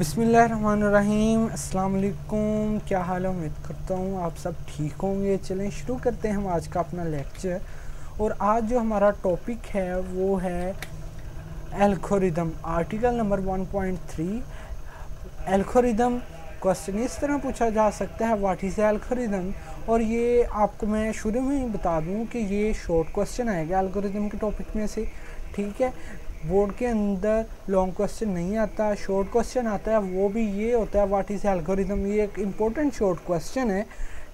बिस्मिल्लाहिर्रहमानिर्रहीम। अस्सलाम वालेकुम। क्या हाल है? उम्मीद करता हूँ आप सब ठीक होंगे। चलें शुरू करते हैं हम आज का अपना लेक्चर। और आज जो हमारा टॉपिक है वो है algorithm, article number 1.3। Algorithm question इस तरह पूछा जा सकता है, व्हाट इज़ एल्गोरिदम। और ये आपको मैं शुरू में ही बता दूं कि ये शॉर्ट क्वेश्चन आएगा एल्गोरिदम के टॉपिक में से, ठीक है। बोर्ड के अंदर लॉन्ग क्वेश्चन नहीं आता, शॉर्ट क्वेश्चन आता है, वो भी ये होता है व्हाट इज़ एल्गोरिदम। ये एक इम्पोर्टेंट शॉर्ट क्वेश्चन है,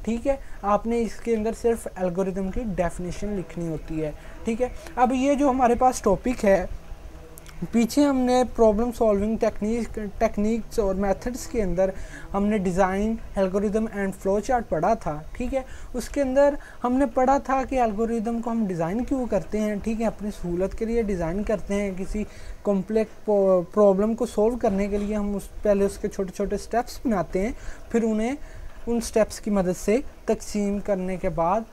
ठीक है। आपने इसके अंदर सिर्फ एल्गोरिदम की डेफिनेशन लिखनी होती है, ठीक है। अब ये जो हमारे पास टॉपिक है, पीछे हमने प्रॉब्लम सॉल्विंग टेक्निक्स और मेथड्स के अंदर हमने design, algorithm and flow chart पढ़ा था, ठीक है। उसके अंदर हमने पढ़ा था कि एल्गोरिदम को हम डिज़ाइन क्यों करते हैं, ठीक है। अपनी सहूलत के लिए डिज़ाइन करते हैं। किसी कॉम्प्लेक्स प्रॉब्लम को सॉल्व करने के लिए हम पहले उसके छोटे छोटे स्टेप्स बनाते हैं, फिर उन्हें उन स्टेप्स की मदद से तकसीम करने के बाद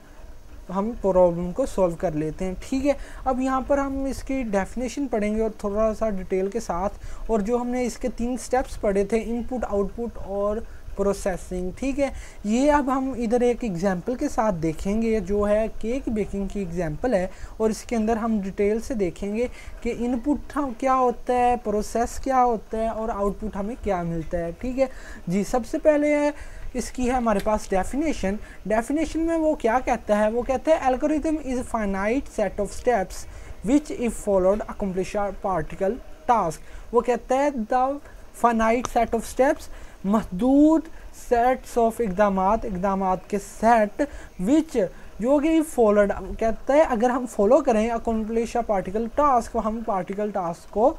हम प्रॉब्लम को सॉल्व कर लेते हैं, ठीक है। अब यहाँ पर हम इसकी डेफिनेशन पढ़ेंगे और थोड़ा सा डिटेल के साथ। और जो हमने इसके 3 स्टेप्स पढ़े थे, इनपुट, आउटपुट और प्रोसेसिंग, ठीक है। ये अब हम इधर एक एग्जांपल के साथ देखेंगे जो है केक बेकिंग की एग्जांपल है। और इसके अंदर हम डिटेल से देखेंगे कि इनपुट क्या होता है, प्रोसेस क्या होता है और आउटपुट हमें क्या मिलता है, ठीक है जी। सबसे पहले है इसकी है हमारे पास डेफिनेशन। डेफिनेशन में वो क्या कहता है, वो कहता है algorithm is finite set of steps which if followed accomplish a particle task. वो कहता है the finite set of steps, महदूद सेट्स ऑफ इकदामात के सेट, विच जो कि फॉलोड, कहता है अगर हम फॉलो करें अकम्प्लिश अ पार्टिकल टास्क, हम पार्टिकल टास्क को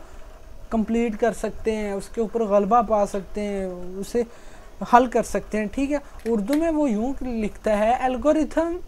कंप्लीट कर सकते हैं, उसके ऊपर गलबा पा सकते हैं, उसे हल कर सकते हैं, ठीक है। उर्दू में वो यूँ लिखता है एल्गोरिथम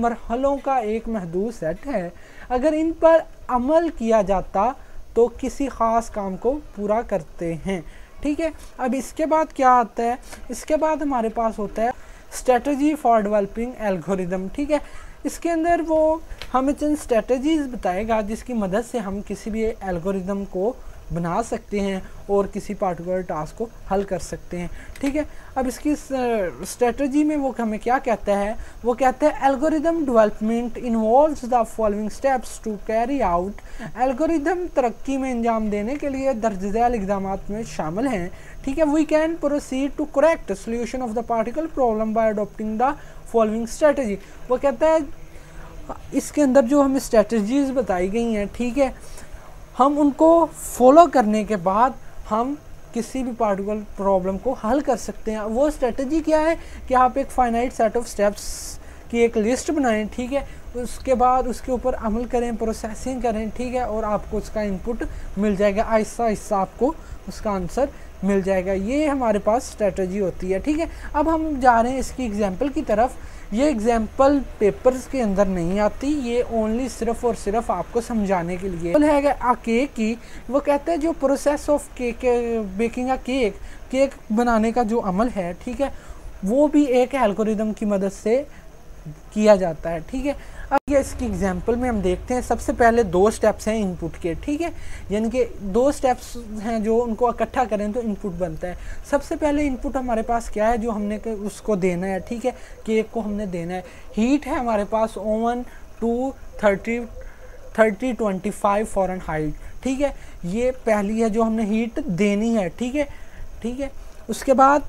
मरहलों का एक महदूद सेट है, अगर इन पर अमल किया जाता तो किसी ख़ास काम को पूरा करते हैं, ठीक है। अब इसके बाद क्या आता है, इसके बाद हमारे पास होता है स्ट्रेटजी फॉर डेवलपिंग एल्गोरिदम, ठीक है। इसके अंदर वो हमें चंद स्ट्रेटजीज़ बताएगा जिसकी मदद से हम किसी भी एल्गोरिदम को बना सकते हैं और किसी पार्टिकुलर टास्क को हल कर सकते हैं, ठीक है। अब इसकी स्ट्रेटजी में वो हमें क्या कहता है, वो कहता है algorithm development involves the following steps to carry out. Algorithm तरक्की में अंजाम देने के लिए दर्ज झैल इक़दाम में शामिल हैं, ठीक है। We can proceed to correct solution of the particular problem by adopting the following strategy. वो कहता है इसके अंदर जो हमें स्ट्रेटजीज बताई गई हैं, ठीक है, हम उनको फॉलो करने के बाद हम किसी भी पार्टिकुलर प्रॉब्लम को हल कर सकते हैं। वो स्ट्रेटजी क्या है कि आप एक फाइनाइट सेट ऑफ स्टेप्स की एक लिस्ट बनाएं, ठीक है। उसके बाद उसके ऊपर अमल करें, प्रोसेसिंग करें, ठीक है, और आपको उसका इनपुट मिल जाएगा। आहिस्ता आहिस्ता आपको उसका आंसर मिल जाएगा। ये हमारे पास स्ट्रेटजी होती है, ठीक है। अब हम जा रहे हैं इसकी एग्जांपल की तरफ। ये एग्जांपल पेपर्स के अंदर नहीं आती, ये ओनली सिर्फ और सिर्फ आपको समझाने के लिए है। केक की वो कहते हैं जो process of cake baking a cake बनाने का जो अमल है, ठीक है, वो भी एक एल्गोरिदम की मदद से किया जाता है, ठीक है। अब ये इसकी एग्जांपल में हम देखते हैं। सबसे पहले 2 स्टेप्स हैं इनपुट के, ठीक है, यानी कि 2 स्टेप्स हैं जो उनको इकट्ठा करें तो इनपुट बनता है। सबसे पहले इनपुट हमारे पास क्या है जो हमने उसको देना है, ठीक है, केक को हमने देना है। हीट है हमारे पास ओवन 230-25 फ़ारेनहाइट, ठीक है। ये पहली है जो हमने हीट देनी है, ठीक है, ठीक है। उसके बाद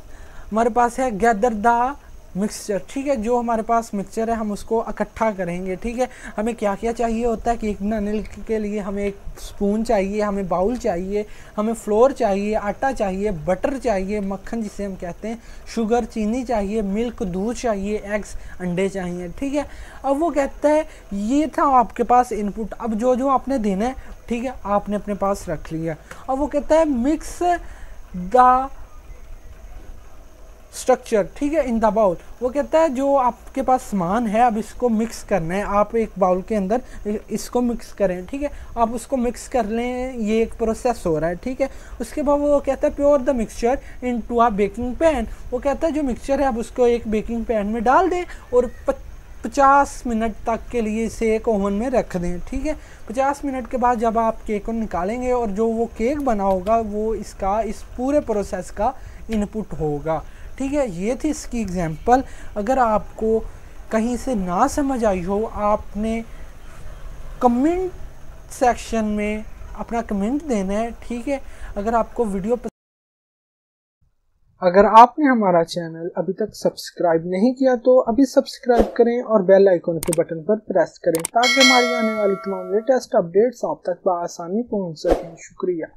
हमारे पास है गैदर द मिक्सचर, ठीक है, जो हमारे पास मिक्सचर है हम उसको इकट्ठा करेंगे, ठीक है। हमें क्या क्या चाहिए होता है, केक बनाने के लिए हमें एक स्पून चाहिए, हमें बाउल चाहिए, हमें फ्लोर चाहिए, आटा चाहिए, बटर चाहिए, मक्खन जिसे हम कहते हैं, शुगर, चीनी चाहिए, मिल्क, दूध चाहिए, एग्स, अंडे चाहिए, ठीक है। अब वो कहता है ये था आपके पास इनपुट। अब जो जो आपने देना है, ठीक है, आपने अपने पास रख लिया। अब वो कहता है मिक्स द स्ट्रक्चर, ठीक है, इन द बाउल। वो कहता है जो आपके पास सामान है अब इसको मिक्स करना है, आप एक बाउल के अंदर इसको मिक्स करें, ठीक है, आप उसको मिक्स कर लें, ये एक प्रोसेस हो रहा है, ठीक है। उसके बाद वो कहता है pure the mixture into a baking pan. वो कहता है जो मिक्सचर है अब उसको एक बेकिंग पैन में डाल दें और 50 मिनट तक के लिए इसे एक ओवन में रख दें। ठीक है, 50 मिनट के बाद जब आप केक को निकालेंगे और जो वो केक बना होगा वो इसका इस पूरे प्रोसेस का इनपुट होगा। ठीक है, ये थी इसकी एग्जांपल। अगर आपको कहीं से ना समझ आई हो, आपने कमेंट सेक्शन में अपना कमेंट देना है। ठीक है, अगर आपको वीडियो अगर आपने हमारा चैनल अभी तक सब्सक्राइब नहीं किया तो अभी सब्सक्राइब करें और बेल आइकन के बटन पर प्रेस करें ताकि हमारी आने वाली तमाम लेटेस्ट अपडेट्स आप तक बआसानी पहुंच सकें। शुक्रिया।